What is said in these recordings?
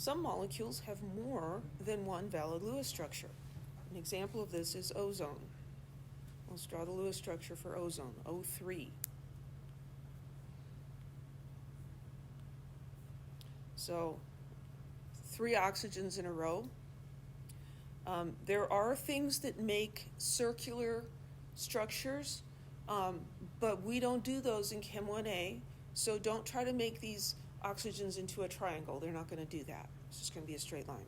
Some molecules have more than one valid Lewis structure. An example of this is ozone. Let's draw the Lewis structure for ozone, O3. So 3 oxygens in a row. There are things that make circular structures, but we don't do those in Chem 1A, so don't try to make these oxygens into a triangle. They're not going to do that. It's just going to be a straight line.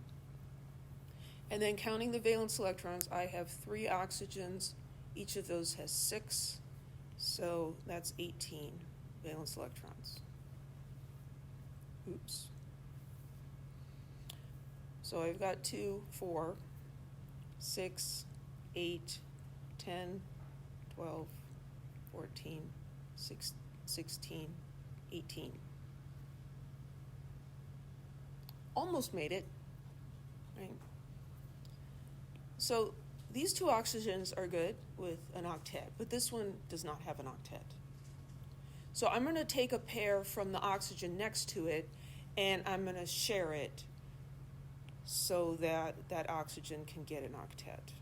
And then counting the valence electrons, I have 3 oxygens. Each of those has 6, so that's 18 valence electrons. Oops. So I've got 2, 4, 6, 8, 10, 12, 14, 16, 18. Almost made it, right? So these 2 oxygens are good with an octet, but this one does not have an octet. So I'm going to take a pair from the oxygen next to it, and I'm going to share it so that that oxygen can get an octet.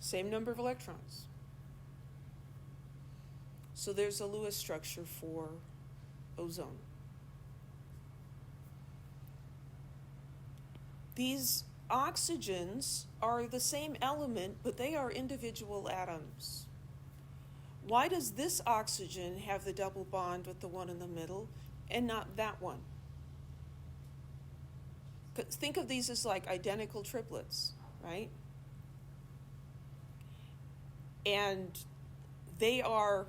Same number of electrons. So there's a Lewis structure for ozone. These oxygens are the same element, but they are individual atoms. Why does this oxygen have the double bond with the one in the middle and not that one? Think of these as like identical triplets, right? And they are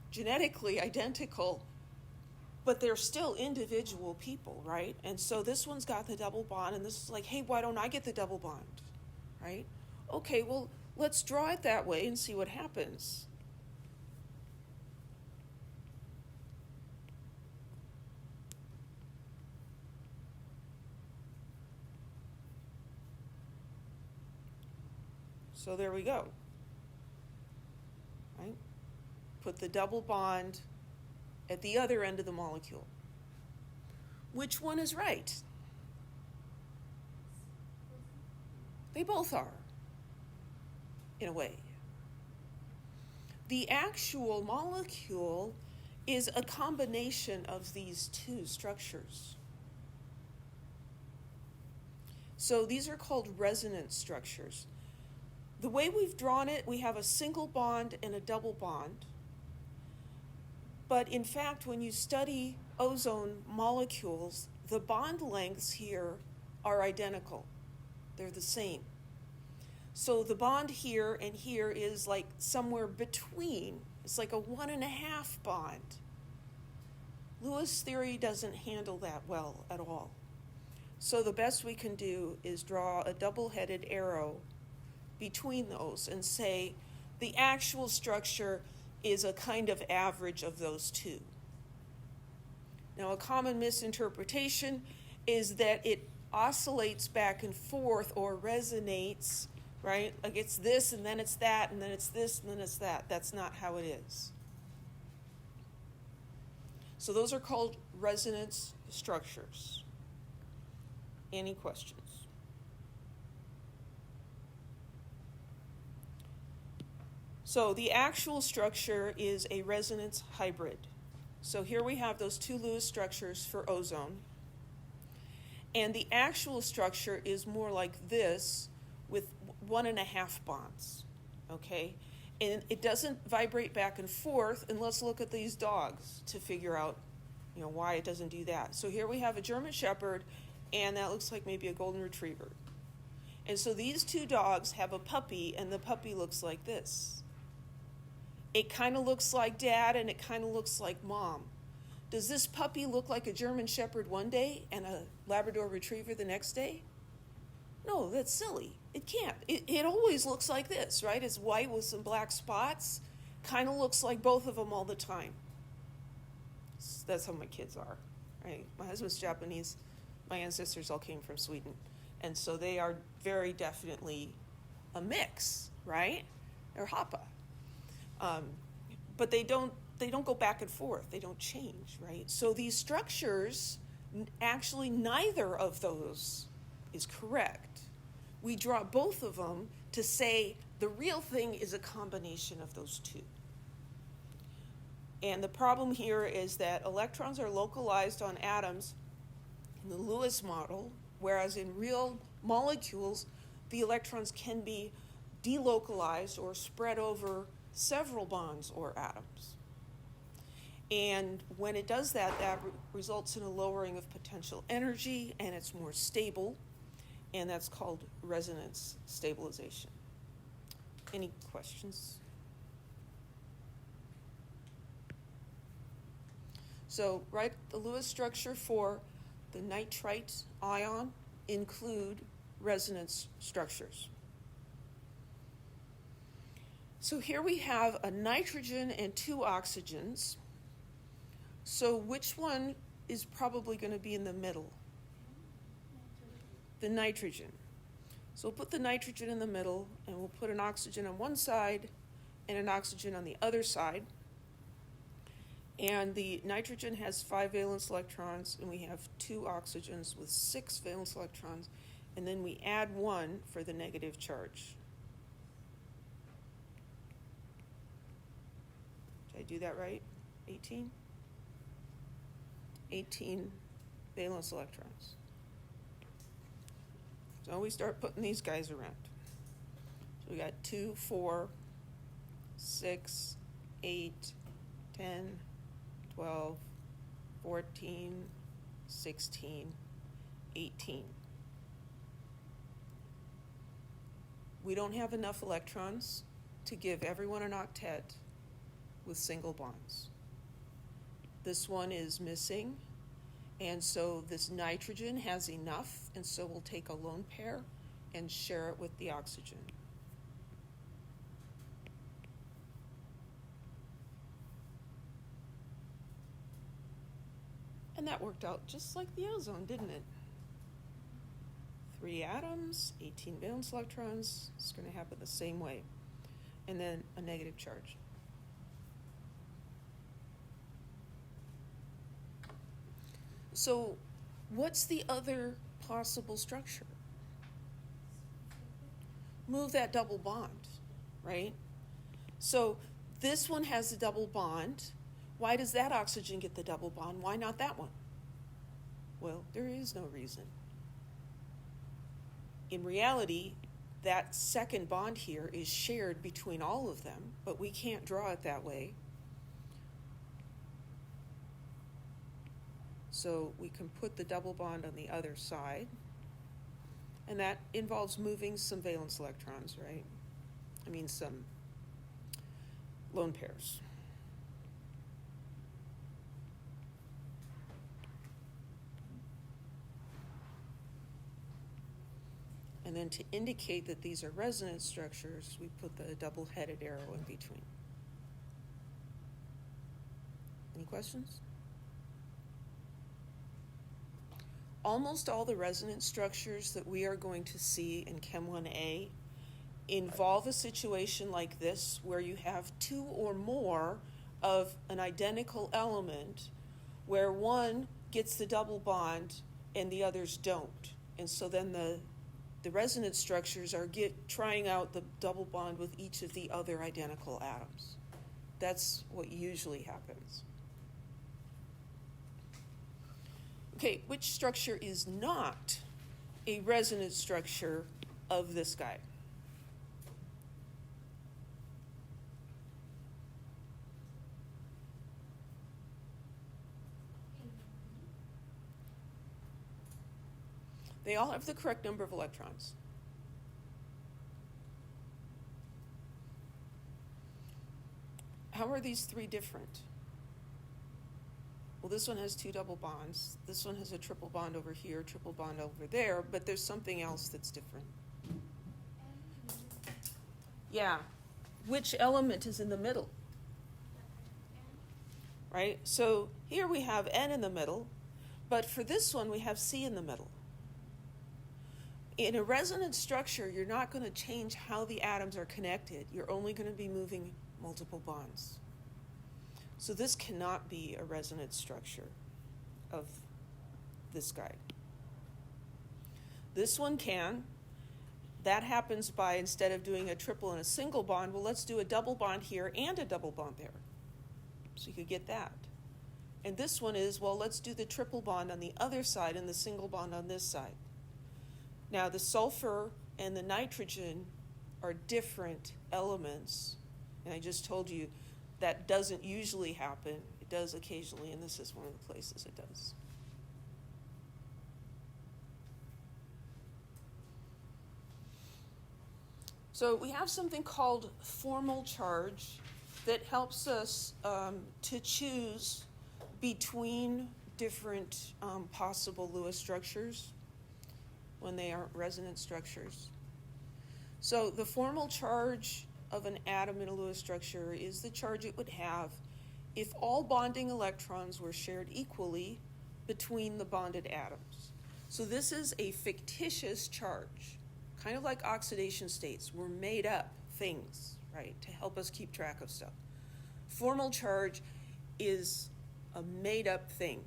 genetically identical, but they're still individual people, right? And so this one's got the double bond, and this is like, hey, why don't I get the double bond, right? Okay, well, let's draw it that way and see what happens. So there we go, right? Put the double bond at the other end of the molecule. Which one is right? They both are, in a way. The actual molecule is a combination of these 2 structures. So these are called resonance structures. The way we've drawn it, we have a single bond and a double bond. But in fact, when you study ozone molecules, the bond lengths here are identical. They're the same. So the bond here and here is like somewhere between. It's like a 1.5 bond. Lewis theory doesn't handle that well at all. So the best we can do is draw a double-headed arrow between those and say the actual structure is a kind of average of those 2. Now, a common misinterpretation is that it oscillates back and forth or resonates, right? Like it's this and then it's that and then it's this and then it's that. That's not how it is. So those are called resonance structures. Any questions? So the actual structure is a resonance hybrid. So here we have those 2 Lewis structures for ozone. And the actual structure is more like this with 1.5 bonds, okay? And it doesn't vibrate back and forth, and let's look at these dogs to figure out, why it doesn't do that. So here we have a German Shepherd, and that looks like maybe a Golden Retriever. And so these 2 dogs have a puppy, and the puppy looks like this. It kind of looks like dad, and it kind of looks like mom. Does this puppy look like a German Shepherd one day and a Labrador Retriever the next day? No, that's silly. It can't. It always looks like this, right? It's white with some black spots. Kind of looks like both of them all the time. That's how my kids are, right? My husband's Japanese. My ancestors all came from Sweden. And so they are very definitely a mix, right? They're Hapa. But they don't they don't go back and forth. They don't change, right? So these structures, actually neither of those is correct. We draw both of them to say the real thing is a combination of those two. And the problem here is that electrons are localized on atoms in the Lewis model, whereas in real molecules, the electrons can be delocalized or spread over several bonds or atoms. And when it does that, that results in a lowering of potential energy, and it's more stable, and that's called resonance stabilization. Any questions? So, right, the Lewis structure for the nitrite ion include resonance structures. So here we have a nitrogen and two oxygens. So which one is probably going to be in the middle? The nitrogen. So we'll put the nitrogen in the middle, and we'll put an oxygen on one side and an oxygen on the other side. And the nitrogen has 5 valence electrons, and we have 2 oxygens with 6 valence electrons, and then we add 1 for the negative charge. Did I do that right? 18? 18 valence electrons. So we start putting these guys around. So we got 2, 4, 6, 8, 10, 12, 14, 16, 18. We don't have enough electrons to give everyone an octet with single bonds. This one is missing, and so this nitrogen has enough, and so we'll take a lone pair and share it with the oxygen. And that worked out just like the ozone, didn't it? 3 atoms, 18 valence electrons. It's going to happen the same way. And then a negative charge. So what's the other possible structure? Move that double bond, right? So this one has a double bond. Why does that oxygen get the double bond? Why not that one? Well, there is no reason. In reality, that second bond here is shared between all of them, but we can't draw it that way. So we can put the double bond on the other side, and that involves moving some valence electrons, right? I mean, some lone pairs. And then to indicate that these are resonance structures, we put the double-headed arrow in between. Any questions? Almost all the resonance structures that we are going to see in Chem 1A involve a situation like this, where you have 2 or more of an identical element, where one gets the double bond and the others don't. And so then the resonance structures are trying out the double bond with each of the other identical atoms. That's what usually happens. Okay, which structure is not a resonance structure of this guy? They all have the correct number of electrons. How are these 3 different? Well, this one has 2 double bonds. This one has a triple bond over here, triple bond over there, but there's something else that's different. Yeah. Which element is in the middle? Right? So here we have N in the middle, but for this one we have C in the middle. In a resonance structure, you're not going to change how the atoms are connected. You're only going to be moving multiple bonds. So this cannot be a resonance structure of this guy. This one can. That happens by, instead of doing a triple and a single bond, well, let's do a double bond here and a double bond there. So you could get that. And this one is, well, let's do the triple bond on the other side and the single bond on this side. Now, the sulfur and the nitrogen are different elements. And I just told you that doesn't usually happen. It does occasionally, and this is one of the places it does. So we have something called formal charge that helps us to choose between different possible Lewis structures when they aren't resonance structures. So the formal charge of an atom in a Lewis structure is the charge it would have if all bonding electrons were shared equally between the bonded atoms. So this is a fictitious charge. Kind of like oxidation states, we're made up things, right, to help us keep track of stuff. Formal charge is a made up thing.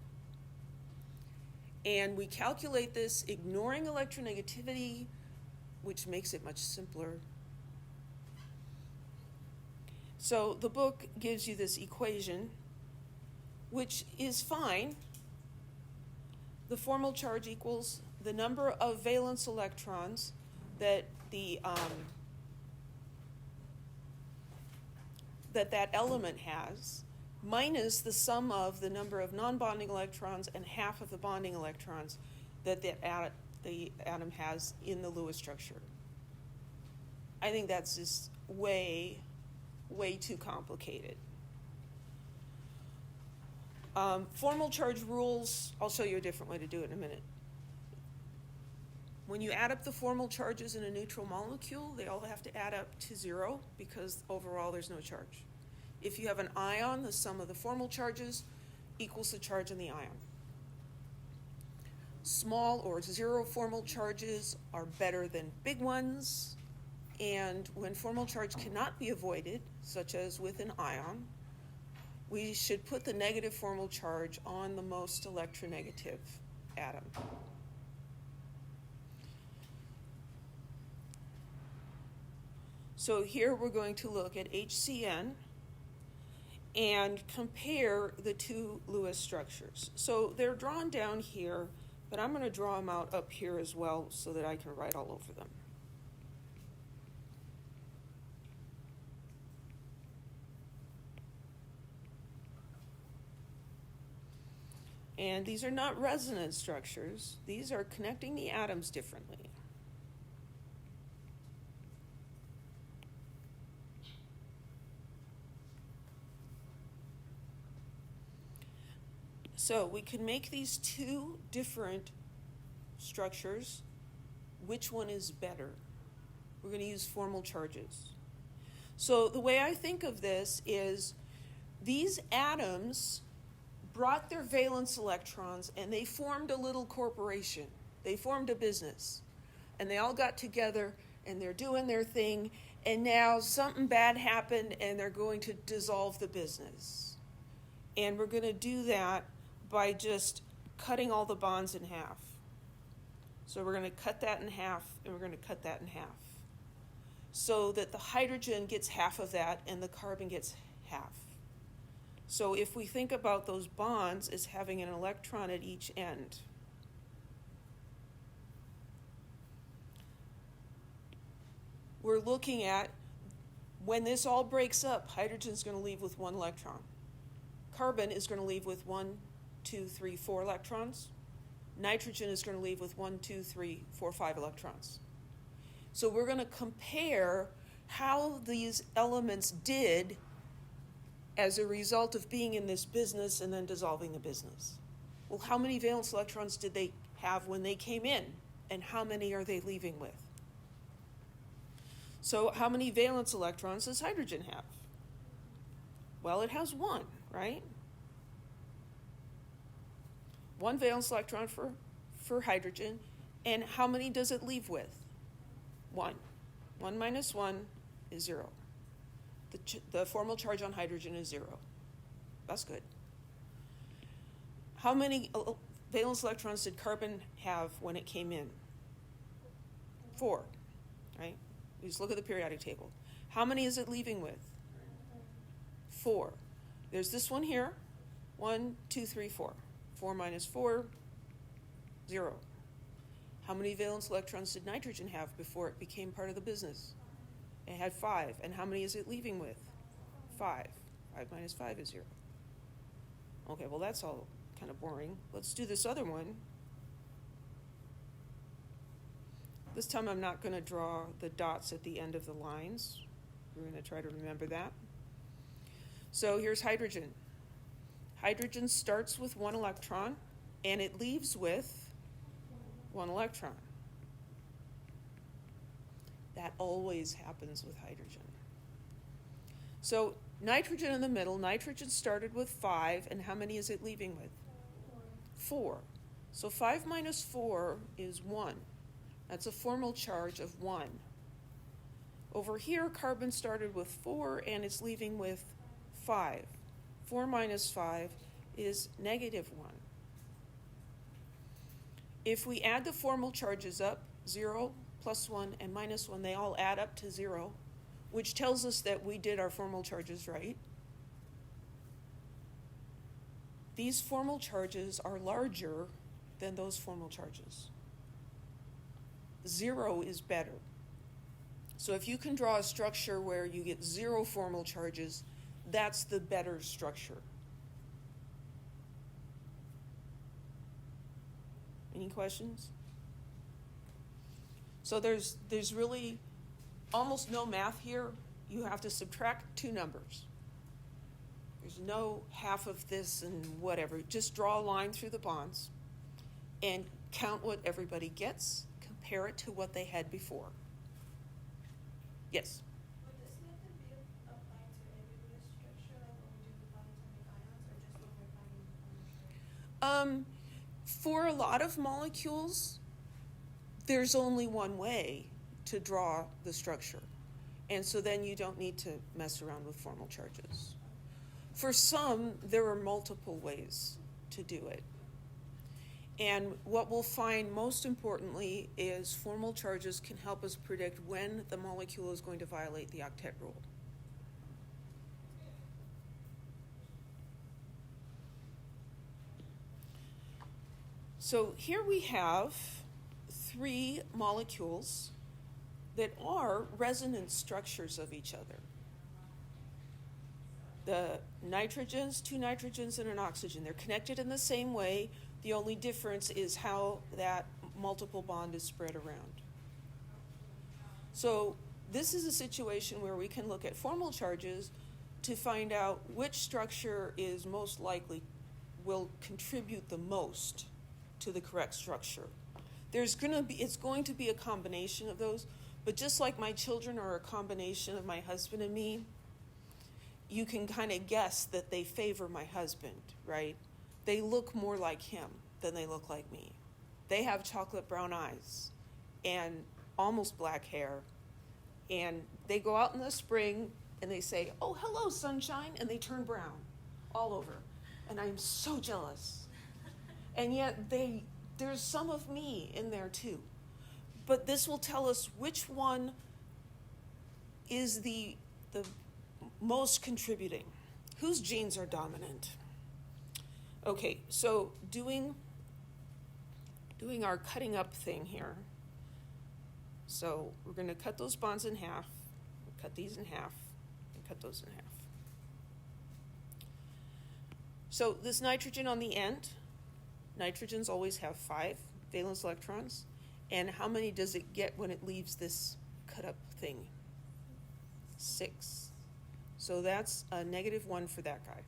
And we calculate this ignoring electronegativity, which makes it much simpler. So the book gives you this equation, which is fine. The formal charge equals the number of valence electrons that that element has, minus the sum of the number of non-bonding electrons and half of the bonding electrons that the atom has in the Lewis structure. I think that's just way too complicated. Formal charge rules, I'll show you a different way to do it in a minute. When you add up the formal charges in a neutral molecule, they all have to add up to 0 because overall there's no charge. If you have an ion, the sum of the formal charges equals the charge in the ion. Small or 0 formal charges are better than big ones, and when formal charge cannot be avoided, such as with an ion, we should put the negative formal charge on the most electronegative atom. So here we're going to look at HCN and compare the two Lewis structures. So they're drawn down here, but I'm going to draw them out up here as well so that I can write all over them. And these are not resonance structures. These are connecting the atoms differently. So we can make these two different structures. Which one is better? We're going to use formal charges. So the way I think of this is these atoms brought their valence electrons and they formed a little corporation. They formed a business. And they all got together and they're doing their thing, and now something bad happened and they're going to dissolve the business. And we're going to do that by just cutting all the bonds in half. So we're going to cut that in half, and we're going to cut that in half, so that the hydrogen gets half of that and the carbon gets half. So if we think about those bonds as having an electron at each end, we're looking at when this all breaks up, hydrogen's going to leave with 1 electron. Carbon is going to leave with 1, 2, 3, 4 electrons. Nitrogen is going to leave with 1, 2, 3, 4, 5 electrons. So we're going to compare how these elements did as a result of being in this business and then dissolving the business. Well, how many valence electrons did they have when they came in, and how many are they leaving with? So how many valence electrons does hydrogen have? Well, it has 1, right? 1 valence electron for hydrogen, and how many does it leave with? 1. 1 minus 1 is 0. The formal charge on hydrogen is 0. That's good. How many valence electrons did carbon have when it came in? 4, right? You just look at the periodic table. How many is it leaving with? 4. There's this one here. 1, 2, 3, 4. 4 minus 4, 0. How many valence electrons did nitrogen have before it became part of the business? It had 5. And how many is it leaving with? 5. 5 minus 5 is 0. Okay, well, that's all kind of boring. Let's do this other one. This time I'm not going to draw the dots at the end of the lines. We're going to try to remember that. So here's hydrogen. Hydrogen starts with 1 electron, and it leaves with 1 electron. That always happens with hydrogen. So nitrogen in the middle, nitrogen started with 5, and how many is it leaving with? 4. So 5 minus 4 is 1. That's a formal charge of 1. Over here, carbon started with 4, and it's leaving with 5. 4 minus 5 is negative 1. If we add the formal charges up, 0, plus 1, and minus 1, they all add up to 0, which tells us that we did our formal charges right. These formal charges are larger than those formal charges. 0 is better. So if you can draw a structure where you get 0 formal charges, that's the better structure. Any questions? So there's really almost no math here. You have to subtract 2 numbers. There's no half of this and whatever. Just draw a line through the bonds and count what everybody gets, compare it to what they had before. Yes? Would this method be applied to every structure, like when we do the polyatomic ions, or just when we're finding the structure? For a lot of molecules, there's only one way to draw the structure. And so then you don't need to mess around with formal charges. For some, there are multiple ways to do it. And what we'll find most importantly is formal charges can help us predict when the molecule is going to violate the octet rule. So here we have 3 molecules that are resonance structures of each other. The nitrogens, 2 nitrogens and an oxygen, they're connected in the same way. The only difference is how that multiple bond is spread around. So this is a situation where we can look at formal charges to find out which structure is most likely, will contribute the most to the correct structure. It's going to be a combination of those, but just like my children are a combination of my husband and me, you can kind of guess that they favor my husband, right? They look more like him than they look like me. They have chocolate brown eyes and almost black hair, and they go out in the spring and they say, "Oh, hello, sunshine," and they turn brown all over. And I'm so jealous. And yet there's some of me in there too. But this will tell us which one is the most contributing. Whose genes are dominant? Okay, so doing our cutting up thing here. So we're going to cut those bonds in half, cut these in half, and cut those in half. So this nitrogen on the end, nitrogens always have 5 valence electrons. And how many does it get when it leaves this cut up thing? 6. So that's a -1 for that guy.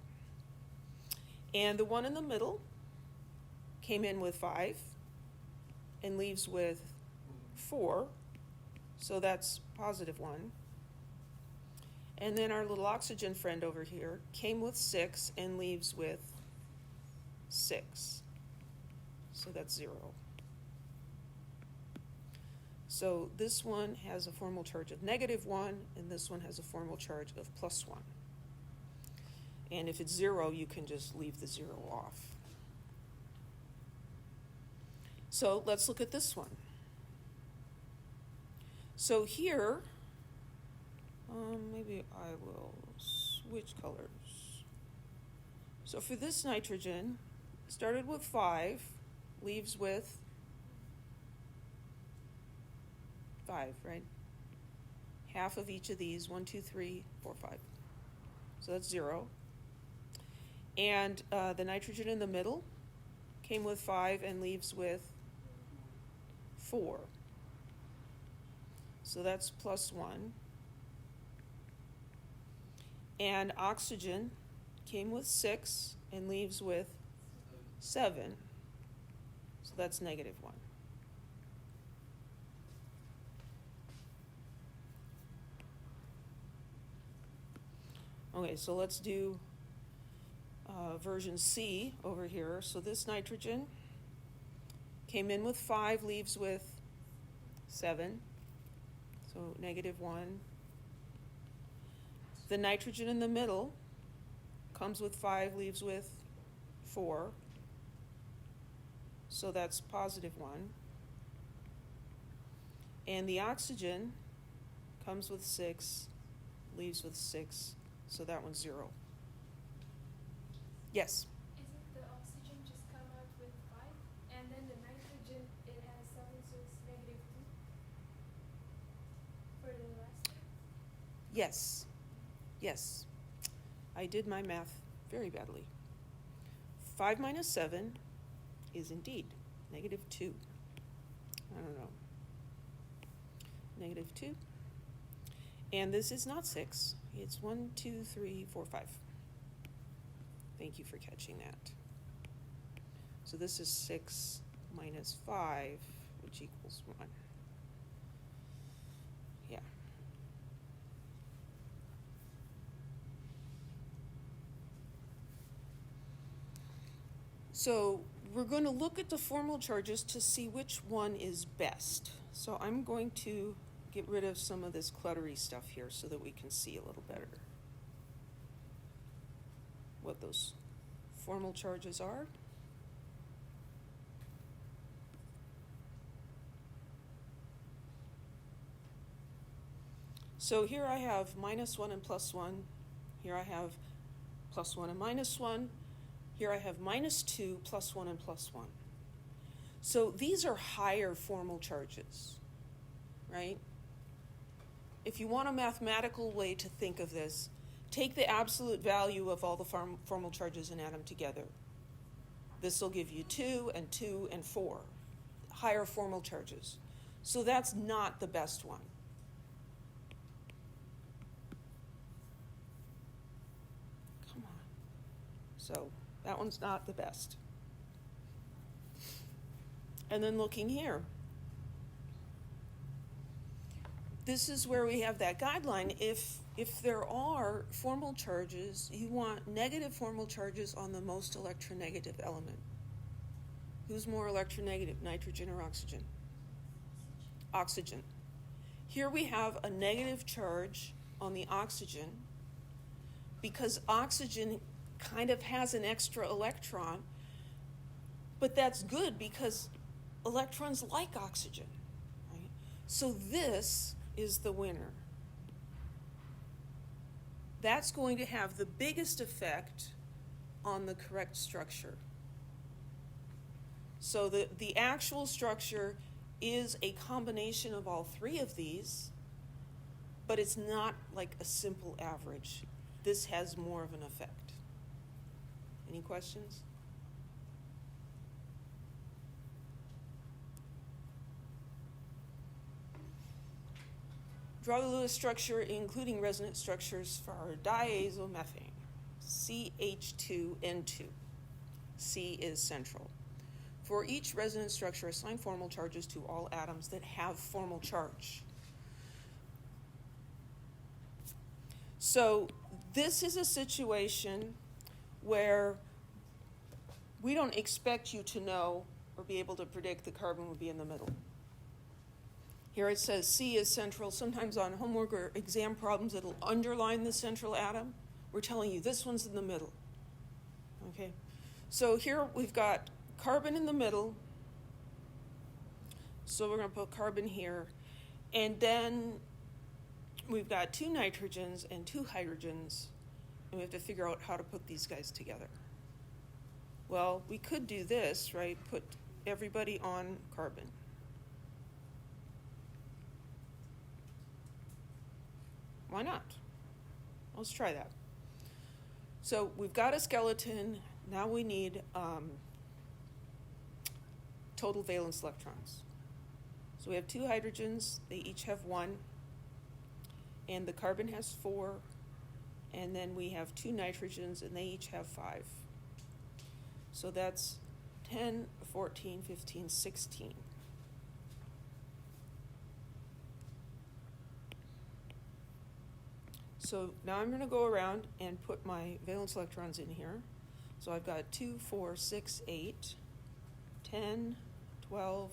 And the one in the middle came in with 5 and leaves with 4. So that's +1. And then our little oxygen friend over here came with 6 and leaves with 6. So that's 0. So this one has a formal charge of -1, and this one has a formal charge of +1. And if it's 0, you can just leave the 0 off. So let's look at this one. So here, maybe I will switch colors. So for this nitrogen, started with 5, leaves with 5, right? Half of each of these, 1, 2, 3, 4, 5. So that's 0. And the nitrogen in the middle came with 5 and leaves with 4. So that's +1. And oxygen came with 6 and leaves with 7. So that's -1. Okay, so let's do version C over here. So this nitrogen came in with 5, leaves with 7. So -1. The nitrogen in the middle comes with 5, leaves with 4. So that's +1. And the oxygen comes with 6, leaves with 6. So that one's 0. Yes? Isn't the oxygen just come out with 5? And then the nitrogen, it has 7, so it's -2 for the last one? Yes. Yes. I did my math very badly. 5 minus 7 is indeed -2. I don't know. -2. And this is not 6. It's 1, 2, 3, 4, 5. Thank you for catching that. So this is 6 minus 5, which equals 1. Yeah. So we're going to look at the formal charges to see which one is best. So I'm going to get rid of some of this cluttery stuff here so that we can see a little better what those formal charges are. So here I have -1 and +1. Here I have +1 and -1. Here I have -2, +1 and +1. So these are higher formal charges, right? If you want a mathematical way to think of this, take the absolute value of all the formal charges and add them together. This will give you 2 and 2 and 4, higher formal charges. So that's not the best one. Come on. So that one's not the best. And then looking here. This is where we have that guideline. If there are formal charges, you want negative formal charges on the most electronegative element. Who's more electronegative, nitrogen or oxygen? Oxygen. Here we have a negative charge on the oxygen because oxygen kind of has an extra electron, but that's good because electrons like oxygen, right? So this is the winner. That's going to have the biggest effect on the correct structure. So the actual structure is a combination of all three of these, but it's not like a simple average. This has more of an effect. Any questions? Draw the Lewis structure, including resonance structures for diazomethane, CH2N2. C is central. For each resonance structure, assign formal charges to all atoms that have formal charge. So this is a situation where we don't expect you to know or be able to predict the carbon would be in the middle. Here it says C is central. Sometimes on homework or exam problems, it'll underline the central atom we're telling you this one's in the middle. Okay? So here we've got carbon in the middle. So we're going to put carbon here. And then we've got 2 nitrogens and 2 hydrogens. And we have to figure out how to put these guys together. Well, we could do this, right? Put everybody on carbon. Why not? Let's try that. So we've got a skeleton. Now we need total valence electrons. So we have 2 hydrogens. They each have 1. And the carbon has 4. And then we have 2 nitrogens, and they each have 5. So that's 10, 14, 15, 16. So now I'm going to go around and put my valence electrons in here. So I've got 2, 4, 6, 8, 10, 12,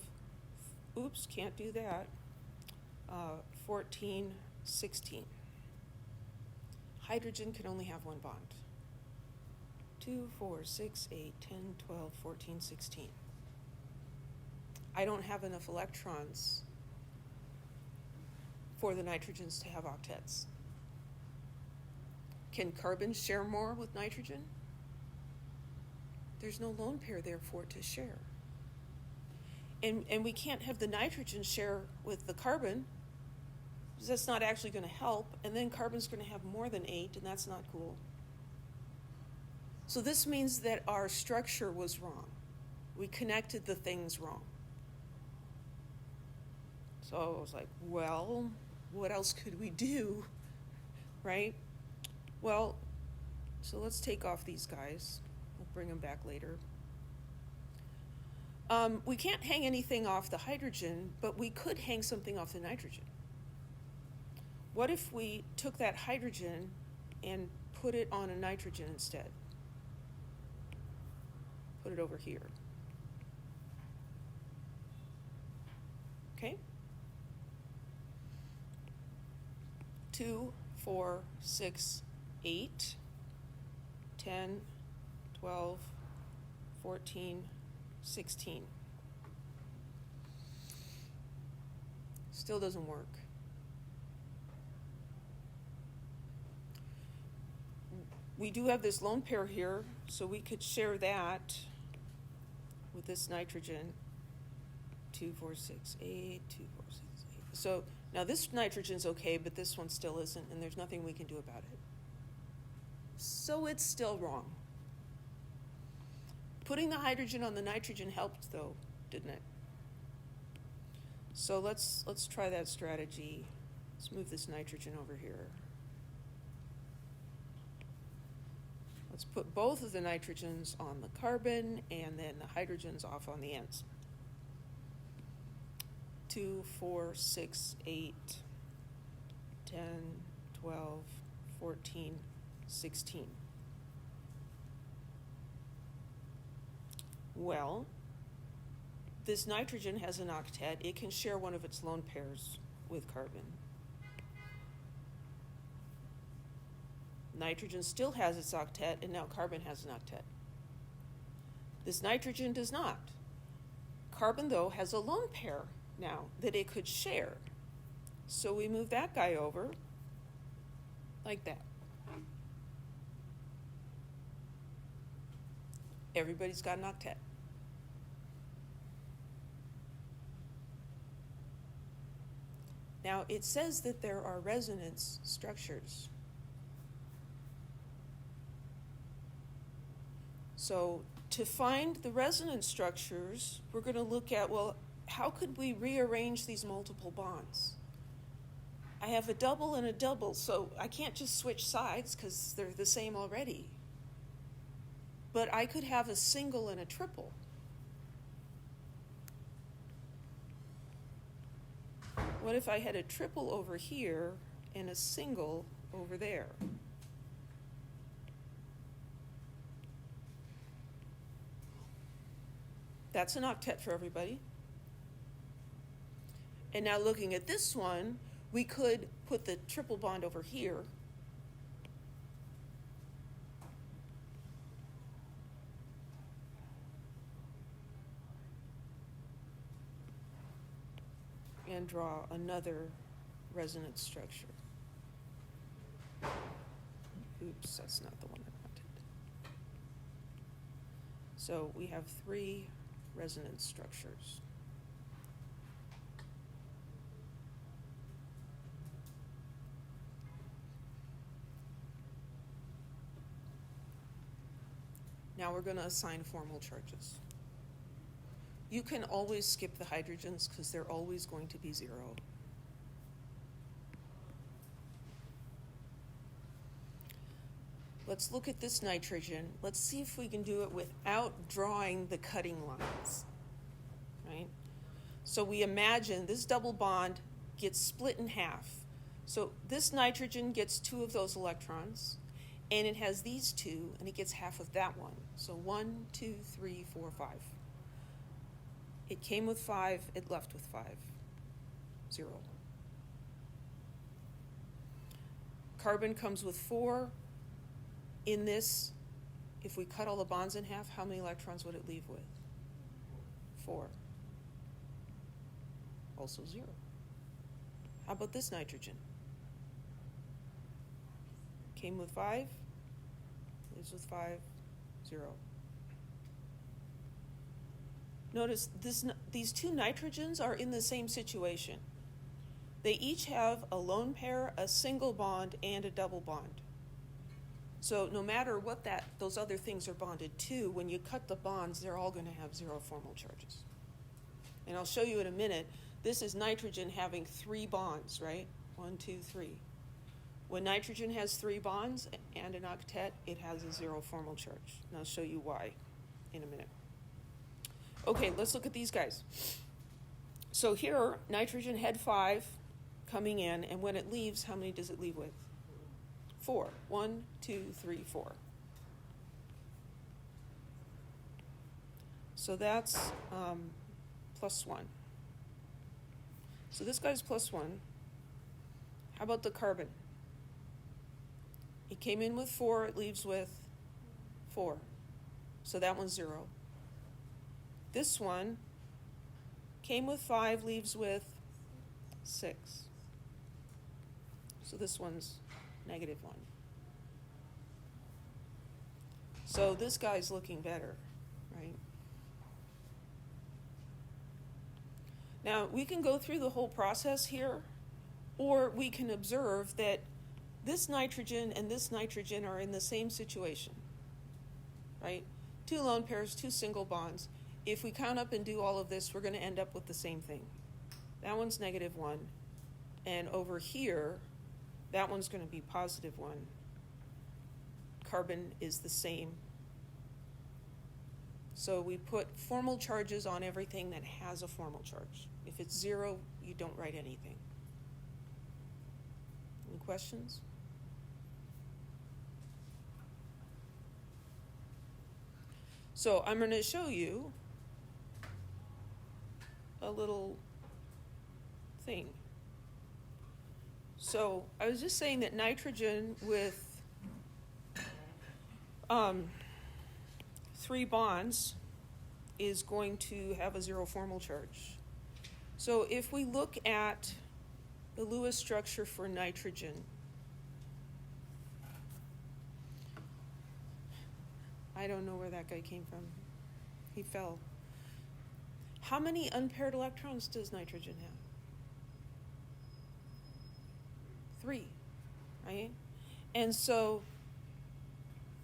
oops, can't do that, 14, 16. Hydrogen can only have 1 bond. 2, 4, 6, 8, 10, 12, 14, 16. I don't have enough electrons for the nitrogens to have octets. Can carbon share more with nitrogen? There's no lone pair there for it to share. And we can't have the nitrogen share with the carbon, because that's not actually going to help, and then carbon's going to have more than 8, and that's not cool. So this means that our structure was wrong. We connected the things wrong. So I was like, well, what else could we do, right? Well, so let's take off these guys. We'll bring them back later. We can't hang anything off the hydrogen, but we could hang something off the nitrogen. What if we took that hydrogen and put it on a nitrogen instead? Put it over here. Okay? 2, 4, 6, 8, 10, 12, 14, 16. Still doesn't work. We do have this lone pair here, so we could share that with this nitrogen. 2, 4, 6, 8, 2, 4, 6, 8. So now this nitrogen's okay, but this one still isn't, and there's nothing we can do about it. So it's still wrong. Putting the hydrogen on the nitrogen helped, though, didn't it? So let's try that strategy. Let's move this nitrogen over here. Let's put both of the nitrogens on the carbon and then the hydrogens off on the ends. 2, 4, 6, 8, 10, 12, 14, 16. Well, this nitrogen has an octet. It can share one of its lone pairs with carbon. Nitrogen still has its octet, and now carbon has an octet. This nitrogen does not. Carbon, though, has a lone pair now that it could share. So we move that guy over like that. Everybody's got an octet. Now, it says that there are resonance structures. So to find the resonance structures, we're going to look at, well, how could we rearrange these multiple bonds? I have a double and a double, so I can't just switch sides because they're the same already. But I could have a single and a triple. What if I had a triple over here and a single over there? That's an octet for everybody. And now looking at this one, we could put the triple bond over here and draw another resonance structure. Oops, that's not the one I wanted. So we have 3 resonance structures. Now we're going to assign formal charges. You can always skip the hydrogens because they're always going to be 0. Let's look at this nitrogen. Let's see if we can do it without drawing the cutting lines, right? So we imagine this double bond gets split in half. So this nitrogen gets 2 of those electrons, and it has these 2, and it gets half of that one. So 1, 2, 3, 4, 5. It came with 5, it left with 5. 0. Carbon comes with 4. In this, if we cut all the bonds in half, how many electrons would it leave with? 4. Also 0. How about this nitrogen? Came with 5, leaves with 5, 0. Notice these 2 nitrogens are in the same situation. They each have a lone pair, a single bond, and a double bond. So no matter what those other things are bonded to, when you cut the bonds, they're all going to have 0 formal charges. And I'll show you in a minute. This is nitrogen having 3 bonds, right? 1, 2, 3. When nitrogen has 3 bonds and an octet, it has a 0 formal charge. And I'll show you why in a minute. Okay, let's look at these guys. So here, nitrogen had 5 coming in, and when it leaves, how many does it leave with? 4. 1, 2, 3, 4. So that's +1. So this guy's +1. How about the carbon? It came in with 4, it leaves with 4. So that one's 0. This one came with 5, leaves with 6. So this one's -1. So this guy's looking better, right? Now, we can go through the whole process here, or we can observe that this nitrogen and this nitrogen are in the same situation, right? 2 lone pairs, 2 single bonds. If we count up and do all of this, we're going to end up with the same thing. That one's -1. And over here, that one's going to be +1. Carbon is the same. So we put formal charges on everything that has a formal charge. If it's 0, you don't write anything. Any questions? So I'm going to show you a little thing. So I was just saying that nitrogen with 3 bonds is going to have a 0 formal charge. So if we look at the Lewis structure for nitrogen, I don't know where that guy came from. He fell. How many unpaired electrons does nitrogen have? 3, right? And so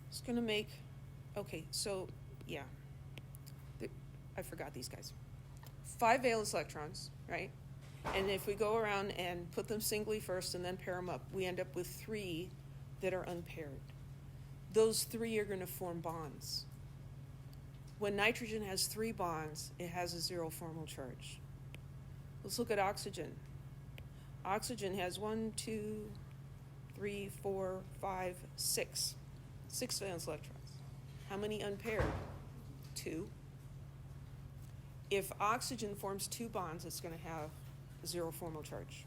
it's going to make, okay, so yeah, I forgot these guys. 5 valence electrons, right? And if we go around and put them singly first and then pair them up, we end up with 3 that are unpaired. Those 3 are going to form bonds. When nitrogen has 3 bonds, it has a 0 formal charge. Let's look at oxygen. Oxygen has 1, 2, 3, 4, 5, 6. 6 valence electrons. How many unpaired? 2. If oxygen forms 2 bonds, it's going to have a 0 formal charge.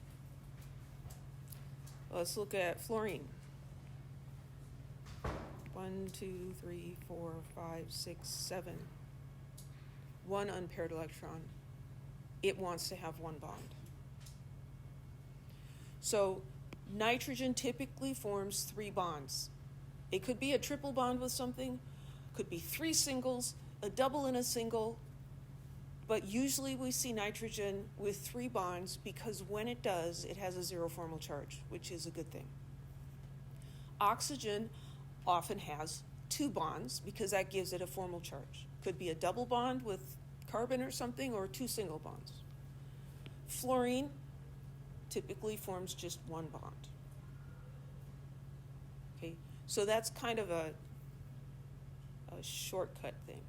Let's look at fluorine. 1, 2, 3, 4, 5, 6, 7. 1 unpaired electron. It wants to have 1 bond. So nitrogen typically forms 3 bonds. It could be a triple bond with something, could be 3 singles, a double and a single, but usually we see nitrogen with 3 bonds because when it does, it has a 0 formal charge, which is a good thing. Oxygen often has 2 bonds because that gives it a formal charge. Could be a double bond with carbon or something, or 2 single bonds. Fluorine typically forms just 1 bond. Okay, so that's kind of a shortcut thing.